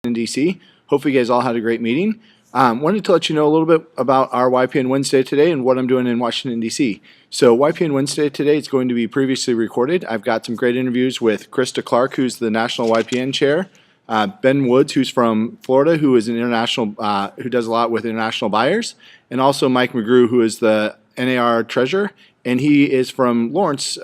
in DC. Hopefully you guys all had a great meeting. Wanted to let you know a little bit about our YPN Wednesday today and what I'm doing in Washington, D.C. So YPN Wednesday today is going to be previously recorded. I've got some great interviews with Krista Clark, who's the National YPN Chair, Ben Woods, who's from Florida, who is an international, who does a lot with international buyers, and also Mike McGrew, who is the NAR Treasurer, and he is from Lawrence,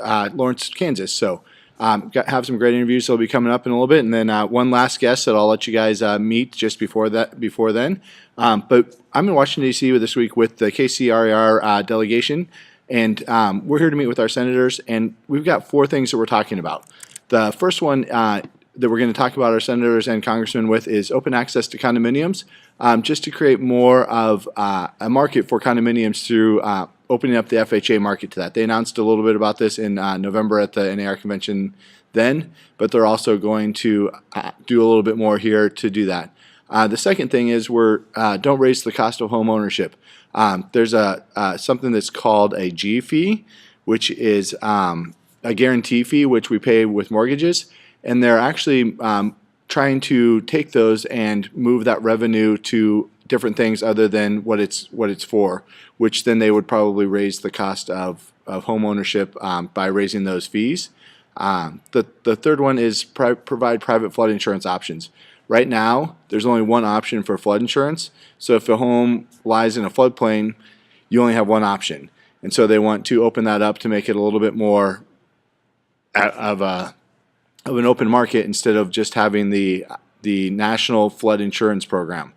Kansas. So have some great interviews that'll be coming up in a little bit, and then one last guest that I'll let you guys meet just before then. But I'm in Washington, D.C. this week with the KCRAR delegation, and we're here to meet with our senators, and we've got 4 things that we're talking about. The first one that we're going to talk about our senators and congressmen with is open access to condominiums, just to create more of a market for condominiums through opening up the FHA market to that. They announced a little bit about this in November at the NAR convention then, but they're also going to do a little bit more here to do that. The second thing is don't raise the cost of home ownership. There's something that's called a G fee, which is a guarantee fee, which we pay with mortgages, and they're actually trying to take those and move that revenue to different things other than what it's for, which then they would probably raise the cost of home ownership by raising those fees. The third one is provide private flood insurance options. Right now, there's only one option for flood insurance. So if a home lies in a floodplain, you only have one option. And so they want to open that up to make it a little bit more of an open market instead of just having the National Flood Insurance Program.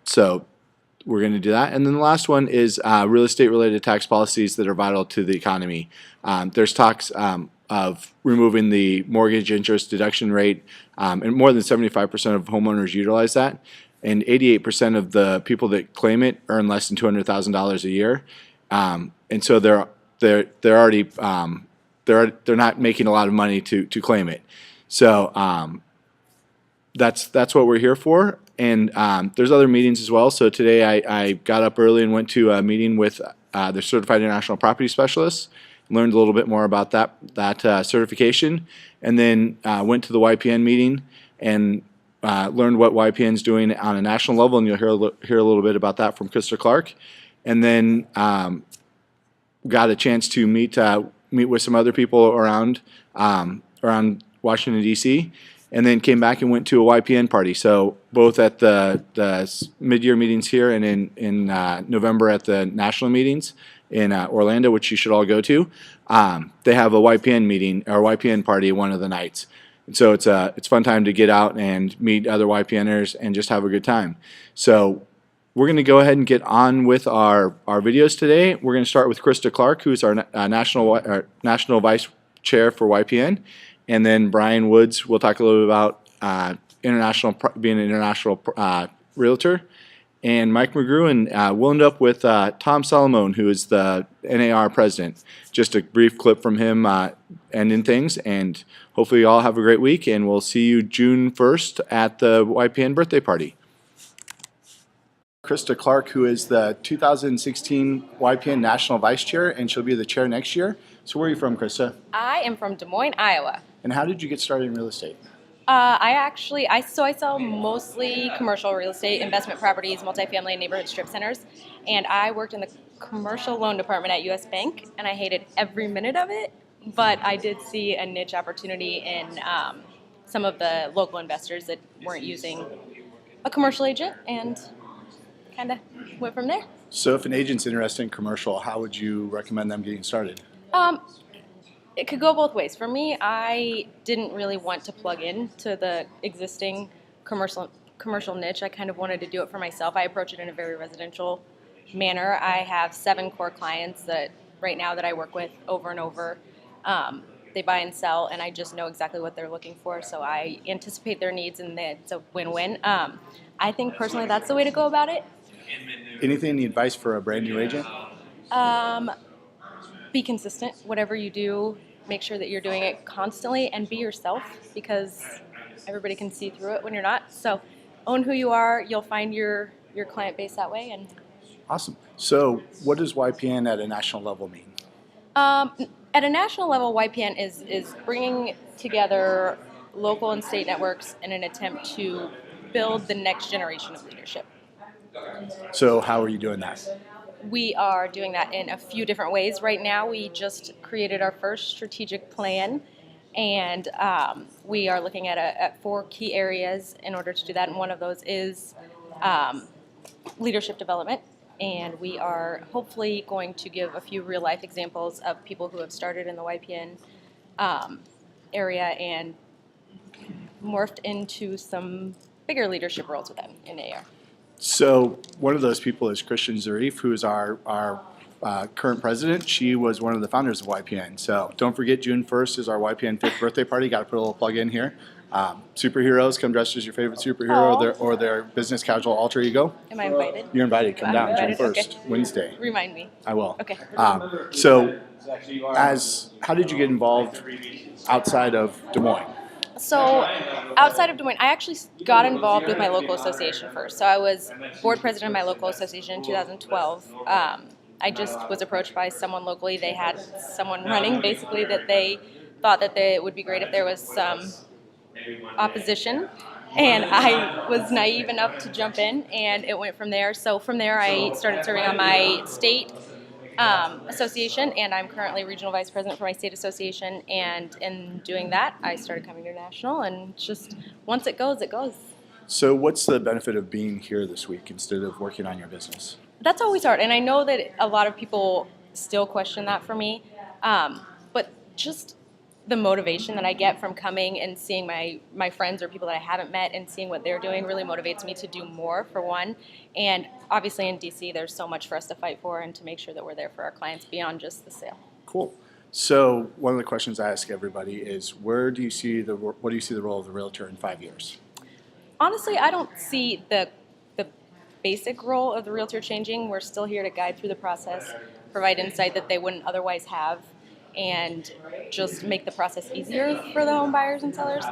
So we're going to do that. And then the last one is real estate related tax policies that are vital to the economy. There's talks of removing the mortgage interest deduction rate, and more than 75% of homeowners utilize that, and 88% of the people that claim it earn less than $200,000 a year, and so they're already they're not making a lot of money to claim it. So that's what we're here for. And there's other meetings as well. So today I got up early and went to a meeting with the Certified International Property Specialists, learned a little bit more about that certification, and then went to the YPN meeting and learned what YPN is doing on a national level, and you'll hear a little bit about that from Krista Clark. And then got a chance to meet with some other people around Washington, D.C., and then came back and went to a YPN party. So both at the mid-year meetings here and in November at the national meetings in Orlando, which you should all go to. They have a YPN meeting or YPN party one of the nights. And so it's a fun time to get out and meet other YPNers and just have a good time. So we're going to go ahead and get on with our videos today. We're going to start with Krista Clark, who's our national vice chair for YPN. And then Brian Woods will talk a little bit about being an international realtor. And Mike McGrew, and we'll end up with Tom Solomon, who is the NAR president. Just a brief clip from him ending things. And hopefully you all have a great week, and we'll see you June 1st at the YPN birthday party. Krista Clark, who is the 2016 YPN National Vice Chair, and she'll be the chair next year. So where are you from, Krista? I am from Des Moines, Iowa. And how did you get started in real estate? I sell mostly commercial real estate, investment properties, multifamily, and neighborhood strip centers. And I worked in the commercial loan department at U.S. Bank, and I hated every minute of it. But I did see a niche opportunity in some of the local investors that weren't using a commercial agent, and kind of went from there. So if an agent's interested in commercial, how would you recommend them getting started? It could go both ways. For me, I didn't really want to plug in to the existing commercial niche. I kind of wanted to do it for myself. I approach it in a very residential manner. I have 7 core clients that right now that I work with over and over. They buy and sell, and I just know exactly what they're looking for, so I anticipate their needs, and it's a win-win. I think personally that's the way to go about it. Any advice for a brand new agent? Be consistent. Whatever you do, make sure that you're doing it constantly, and be yourself, because everybody can see through it when you're not. So own who you are. You'll find your client base that way. And awesome. So what does YPN at a national level mean? At a national level, YPN is bringing together local and state networks in an attempt to build the next generation of leadership. So how are you doing that? We are doing that in a few different ways. Right now, we just created our first strategic plan, and we are looking at 4 key areas in order to do that. And one of those is leadership development. And we are hopefully going to give a few real life examples of people who have started in the YPN area and morphed into some bigger leadership roles within in AR. So one of those people is Christian Zarif, who is our current president. She was one of the founders of YPN. So don't forget, June 1st is our YPN 5th birthday party. Got to put a little plug in here. Superheroes, come dressed as your favorite superhero or their business casual alter ego. Am I invited? You're invited. Come down invited? June 1st, Okay. Wednesday. Remind me. I will. Okay. So how did you get involved outside of Des Moines? So outside of Des Moines, I actually got involved with my local association first. So I was board president of my local association in 2012. I just was approached by someone locally. They had someone running basically that they thought that it would be great if there was some opposition. And I was naive enough to jump in, and it went from there. So from there, I started serving on my state association, and I'm currently regional vice president for my state association. And in doing that, I started coming international, and just once it goes, it goes. So what's the benefit of being here this week instead of working on your business? That's always hard, and I know that a lot of people still question that for me, but just the motivation that I get from coming and seeing my friends or people that I haven't met and seeing what they're doing really motivates me to do more, for one. And obviously in DC, there's so much for us to fight for and to make sure that we're there for our clients beyond just the sale. Cool. So one of the questions I ask everybody is, what do you see the role of the realtor in 5 years? Honestly, I don't see the basic role of the realtor changing. We're still here to guide through the process, provide insight that they wouldn't otherwise have, and just make the process easier for the home buyers and sellers.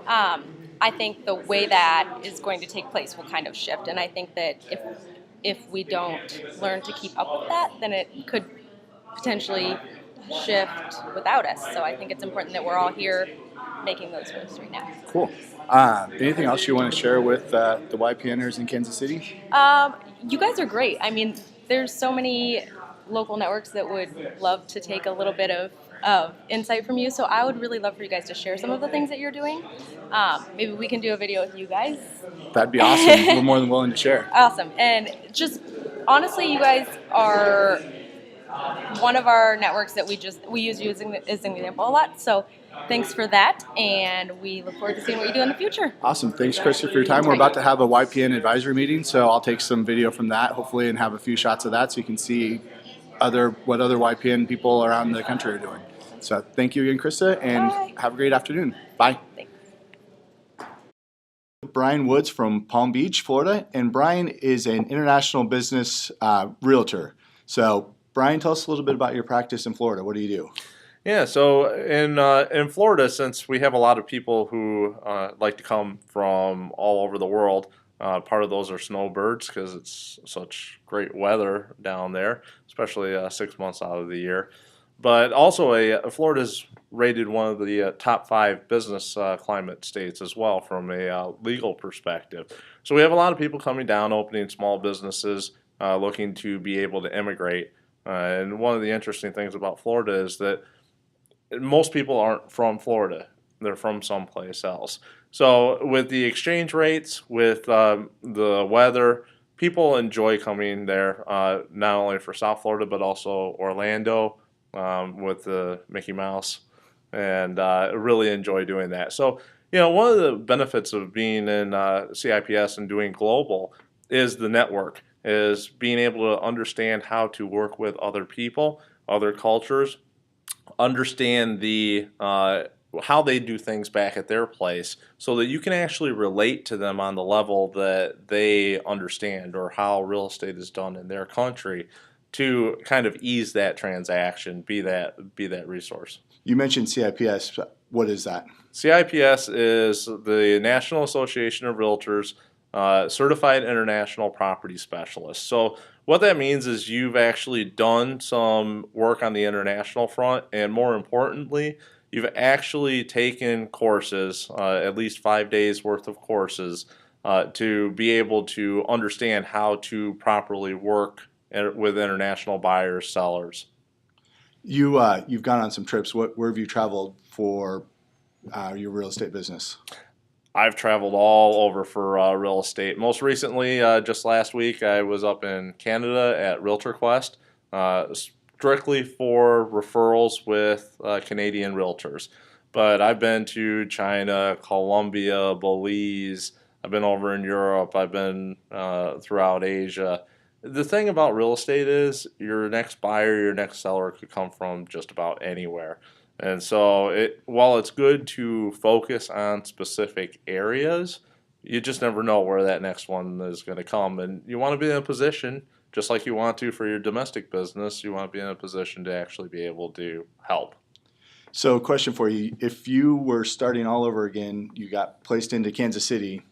I think the way that is going to take place will kind of shift, and I think that if we don't learn to keep up with that, then it could potentially shift without us. So I think it's important that we're all here making those moves right now. Cool. Anything else you want to share with the YPNers in Kansas City? You guys are great. I mean, there's so many local networks that would love to take a little bit of insight from you. So I would really love for you guys to share some of the things that you're doing. Maybe we can do a video with you guys. That'd be awesome. We're more than willing to share. Awesome. And just honestly, you guys are one of our networks that we use you as an example a lot. So thanks for that, and we look forward to seeing what you do in the future. Awesome. Thanks, Krista, for your time. We're about to have a YPN advisory meeting, so I'll take some video from that, hopefully, and have a few shots of that so you can see what other YPN people around the country are doing. So thank you again, Krista, and Bye. have a great afternoon. Bye. Thanks. Brian Woods from Palm Beach, Florida, and Brian is an international business realtor. So Brian, tell us a little bit about your practice in Florida. What do you do? Yeah, so in Florida, since we have a lot of people who like to come from all over the world, part of those are snowbirds because it's such great weather down there, especially 6 months out of the year. But also, Florida's rated one of the top 5 business climate states as well from a legal perspective. So we have a lot of people coming down, opening small businesses, looking to be able to immigrate. And one of the interesting things about Florida is that most people aren't from Florida. They're from someplace else. So with the exchange rates, with the weather, people enjoy coming there, not only for South Florida, but also Orlando with the Mickey Mouse, and really enjoy doing that. So, one of the benefits of being in CIPS and doing global is the network, is being able to understand how to work with other people, other cultures, understand the how they do things back at their place, so that you can actually relate to them on the level that they understand, or how real estate is done in their country, to kind of ease that transaction, be that resource. You mentioned CIPS. What is that? CIPS is the National Association of Realtors Certified International Property Specialist. So what that means is you've actually done some work on the international front, and more importantly, you've actually taken courses, at least 5 days worth of courses, to be able to understand how to properly work with international buyers, sellers. You've gone on some trips. Where have you traveled for your real estate business? I've traveled all over for real estate. Most recently, just last week, I was up in Canada at Realtor Quest, strictly for referrals with Canadian realtors. But I've been to China, Colombia, Belize. I've been over in Europe. I've been throughout Asia. The thing about real estate is your next buyer, your next seller could come from just about anywhere. And so, while it's good to focus on specific areas, you just never know where that next one is going to come. And you want to be in a position, just like you want to for your domestic business, you want to be in a position to actually be able to help. So, question for you: if you were starting all over again, you got placed into Kansas City,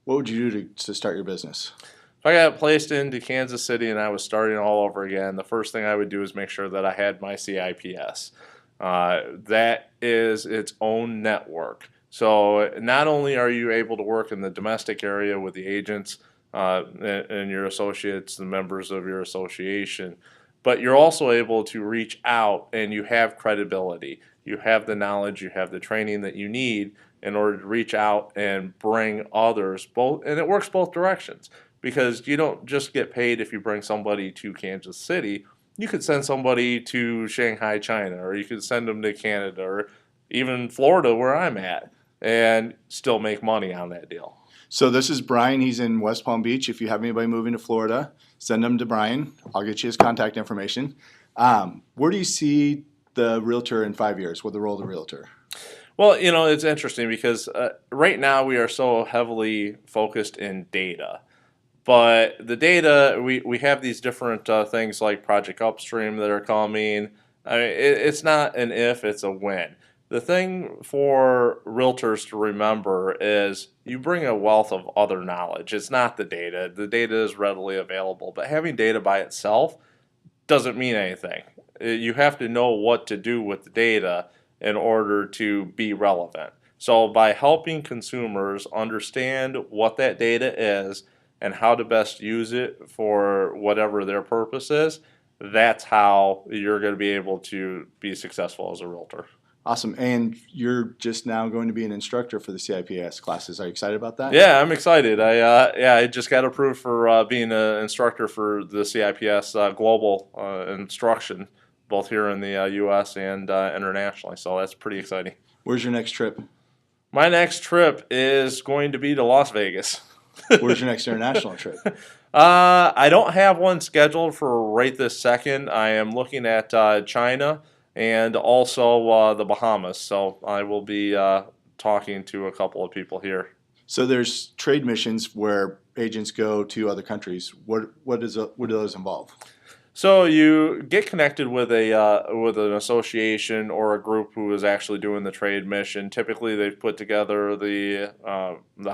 what would you do to start your business? If I got placed into Kansas City and I was starting all over again, the first thing I would do is make sure that I had my CIPS. That is its own network. So not only are you able to work in the domestic area with the agents and your associates, the members of your association, but you're also able to reach out and you have credibility. You have the knowledge, you have the training that you need in order to reach out and bring others both, and it works both directions because you don't just get paid if you bring somebody to Kansas City. You could send somebody to Shanghai, China, or you could send them to Canada or even Florida where I'm at and still make money on that deal. So this is Brian. He's in West Palm Beach. If you have anybody moving to Florida, send them to Brian. I'll get you his contact information. Where do you see the realtor in 5 years? What the role of the realtor? Well, it's interesting because right now we are so heavily focused in data. But the data, we have these different things like Project Upstream that are coming. I mean, it's not an if, it's a when. The thing for realtors to remember is you bring a wealth of other knowledge. It's not the data. The data is readily available. But having data by itself doesn't mean anything. You have to know what to do with the data in order to be relevant. So by helping consumers understand what that data is, and how to best use it for whatever their purpose is, that's how you're going to be able to be successful as a realtor. Awesome. And you're just now going to be an instructor for the CIPS classes. Are you excited about that? Yeah, I'm excited. I just got approved for being an instructor for the CIPS global instruction, both here in the U.S. and internationally. So that's pretty exciting. Where's your next trip? My next trip is going to be to Las Vegas. Where's your next international trip? I don't have one scheduled for right this second. I am looking at China and also the Bahamas. So I will be talking to a couple of people here. So there's trade missions where agents go to other countries. What do those involve? So you get connected with an association or a group who is actually doing the trade mission. Typically, they've put together the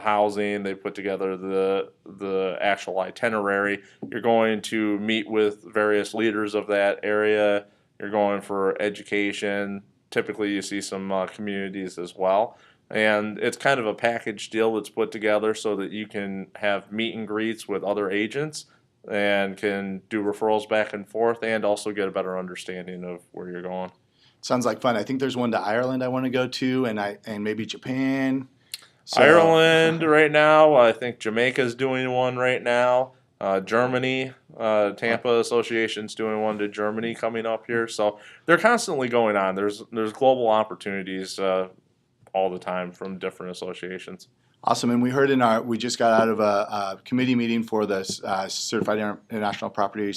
housing, they put together the actual itinerary. You're going to meet with various leaders of that area. You're going for education. Typically, you see some communities as well. And it's kind of a package deal that's put together so that you can have meet and greets with other agents and can do referrals back and forth and also get a better understanding of where you're going. Sounds like fun. I think there's one to Ireland I want to go to, and maybe Japan. So, Ireland right now. I think Jamaica's doing one right now. Germany, Tampa Association's doing one to Germany coming up here. So they're constantly going on. There's global opportunities all the time from different associations. Awesome. And we just got out of a committee meeting for the Certified International Property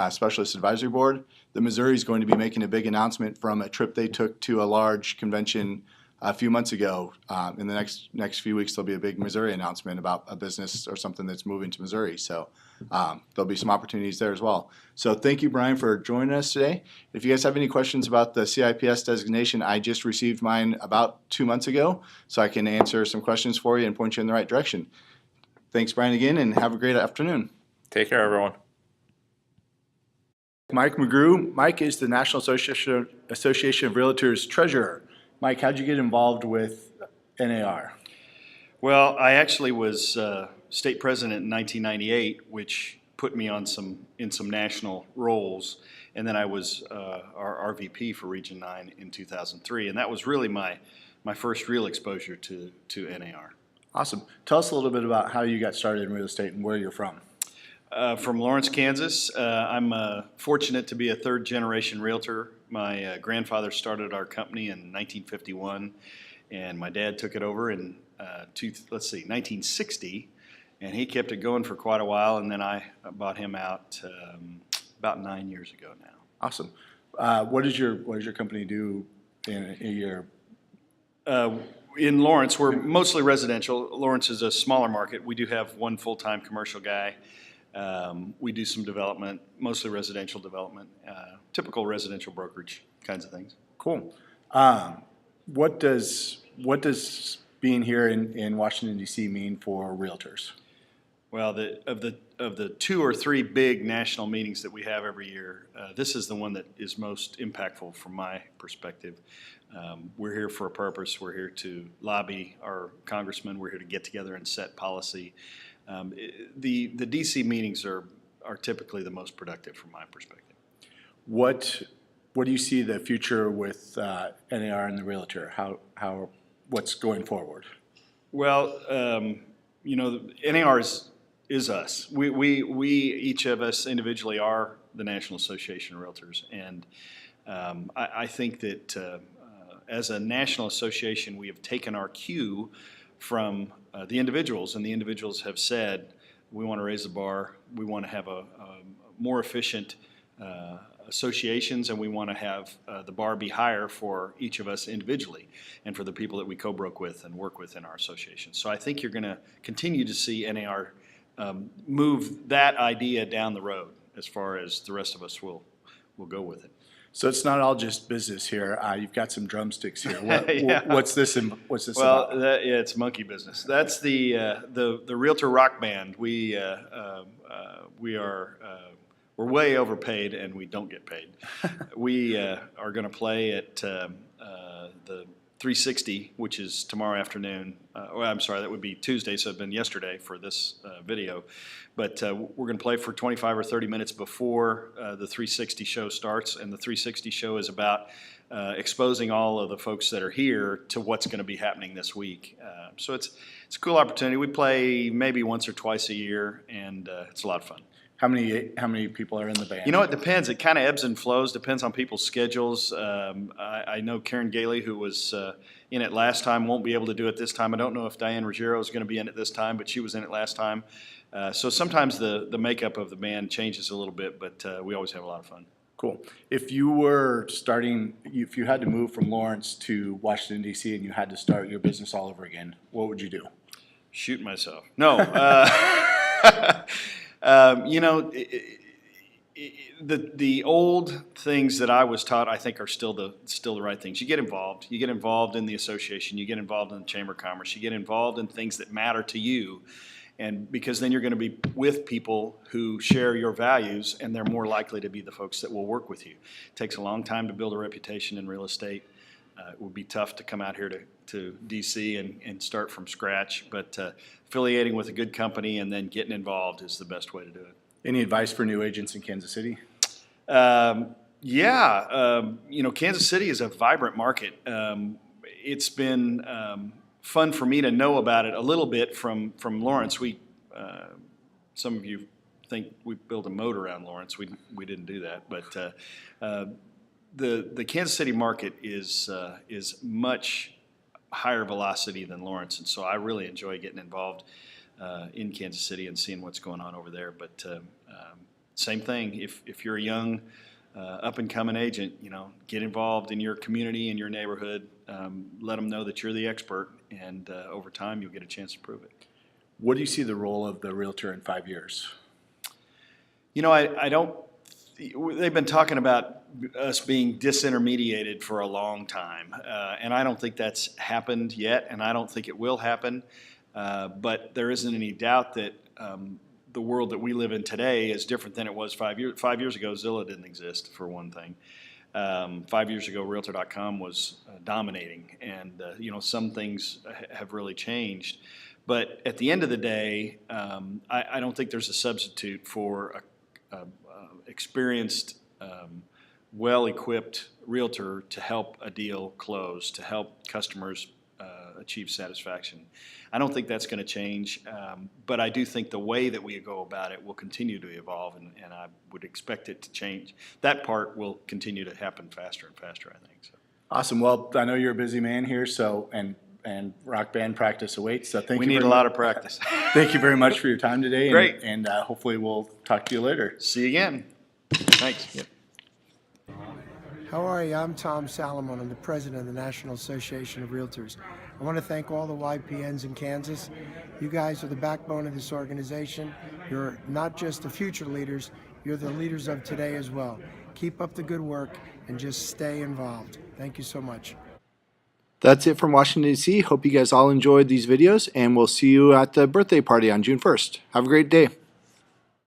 Specialist Advisory Board. The Missouri is going to be making a big announcement from a trip they took to a large convention a few months ago. In the next few weeks, there'll be a big Missouri announcement about a business or something that's moving to Missouri. So there'll be some opportunities there as well. So thank you, Brian, for joining us today. If you guys have any questions about the CIPS designation, I just received mine about 2 months ago, so I can answer some questions for you and point you in the right direction. Thanks, Brian, again, and have a great afternoon. Take care, everyone. Mike McGrew. Mike is the National Association of Realtors Treasurer. Mike, how'd you get involved with NAR? Well, I actually was state president in 1998, which put me on in some national roles, and then I was our RVP for Region 9 in 2003, and that was really my first real exposure to NAR. Awesome. Tell us a little bit about how you got started in real estate and where you're from. From Lawrence, Kansas. I'm fortunate to be a third-generation realtor. My grandfather started our company in 1951, and my dad took it over in 1960, and he kept it going for quite a while, and then I bought him out about 9 years ago now. Awesome. What does your company do in your? In Lawrence, we're mostly residential. Lawrence is a smaller market. We do have one full-time commercial guy. We do some development, mostly residential development, typical residential brokerage kinds of things. Cool. What does being here in Washington D.C. mean for realtors? Well, of the 2 or 3 big national meetings that we have every year, this is the one that is most impactful from my perspective. We're here for a purpose. We're here to lobby our congressmen. We're here to get together and set policy. The D.C. meetings are typically the most productive from my perspective. What do you see the future with NAR and the realtor? What's going forward? Well, NAR is us. We each of us individually are the National Association of Realtors, and I think that as a national association, we have taken our cue from the individuals, and the individuals have said, we want to raise the bar, we want to have a more efficient associations, and we want to have the bar be higher for each of us individually and for the people that we co-broke with and work with in our association. So I think you're going to continue to see NAR move that idea down the road as far as the rest of us will go with it. So it's not all just business here. You've got some drumsticks here. Yeah. What's this Well, about? it's monkey business. That's the Realtor Rock Band. We're way overpaid and we don't get paid. We are going to play at the 360, which is tomorrow afternoon. I'm sorry, that would be Tuesday, so it'd been yesterday for this video. But we're going to play for 25 or 30 minutes before the 360 show starts, and the 360 show is about exposing all of the folks that are here to what's going to be happening this week. So it's a cool opportunity. We play maybe once or twice a year, and it's a lot of fun. How many people are in the band? You know, it depends. It kind of ebbs and flows, depends on people's schedules. I know Karen Gailey, who was in it last time, won't be able to do it this time. I don't know if Diane Ruggiero is going to be in it this time, but she was in it last time. So sometimes the makeup of the band changes a little bit, but we always have a lot of fun. Cool. If you had to move from Lawrence to Washington, D.C., and you had to start your business all over again, what would you do? Shoot myself. No. The old things that I was taught, I think, are still the right things. You get involved. You get involved in the association. You get involved in the Chamber of Commerce. You get involved in things that matter to you, and because then you're going to be with people who share your values, and they're more likely to be the folks that will work with you. It takes a long time to build a reputation in real estate. It would be tough to come out here to D.C. and start from scratch, but affiliating with a good company and then getting involved is the best way to do it. Any advice for new agents in Kansas City? Kansas City is a vibrant market. It's been fun for me to know about it a little bit from Lawrence. Some of you think we built a moat around Lawrence. We didn't do that, but the Kansas City market is much higher velocity than Lawrence, and so I really enjoy getting involved in Kansas City and seeing what's going on over there. But same thing, if you're a young up-and-coming agent, get involved in your community and your neighborhood. Let them know that you're the expert, and over time you'll get a chance to prove it. What do you see the role of the realtor in 5 years? I don't. They've been talking about us being disintermediated for a long time, and I don't think that's happened yet, and I don't think it will happen. But there isn't any doubt that the world that we live in today is different than it was 5 years. 5 years ago, Zillow didn't exist, for one thing. 5 years ago, Realtor.com was dominating, and some things have really changed. But at the end of the day, I don't think there's a substitute for a experienced, well-equipped realtor to help a deal close, to help customers achieve satisfaction. I don't think that's going to change, but I do think the way that we go about it will continue to evolve, and I would expect it to change. That part will continue to happen faster and faster, I think. So. Awesome. Well, I know you're a busy man here, so and rock band practice awaits. So thank We you. need a very lot much. of practice. Thank you very much for your time today. Great. And hopefully we'll talk to you later. See you again. Thanks. Yep. How are you? I'm Tom Salomon. I'm the president of the National Association of Realtors. I want to thank all the YPNs in Kansas. You guys are the backbone of this organization. You're not just the future leaders, you're the leaders of today as well. Keep up the good work and just stay involved. Thank you so much. That's it from Washington, D.C. Hope you guys all enjoyed these videos, and we'll see you at the birthday party on June 1st. Have a great day.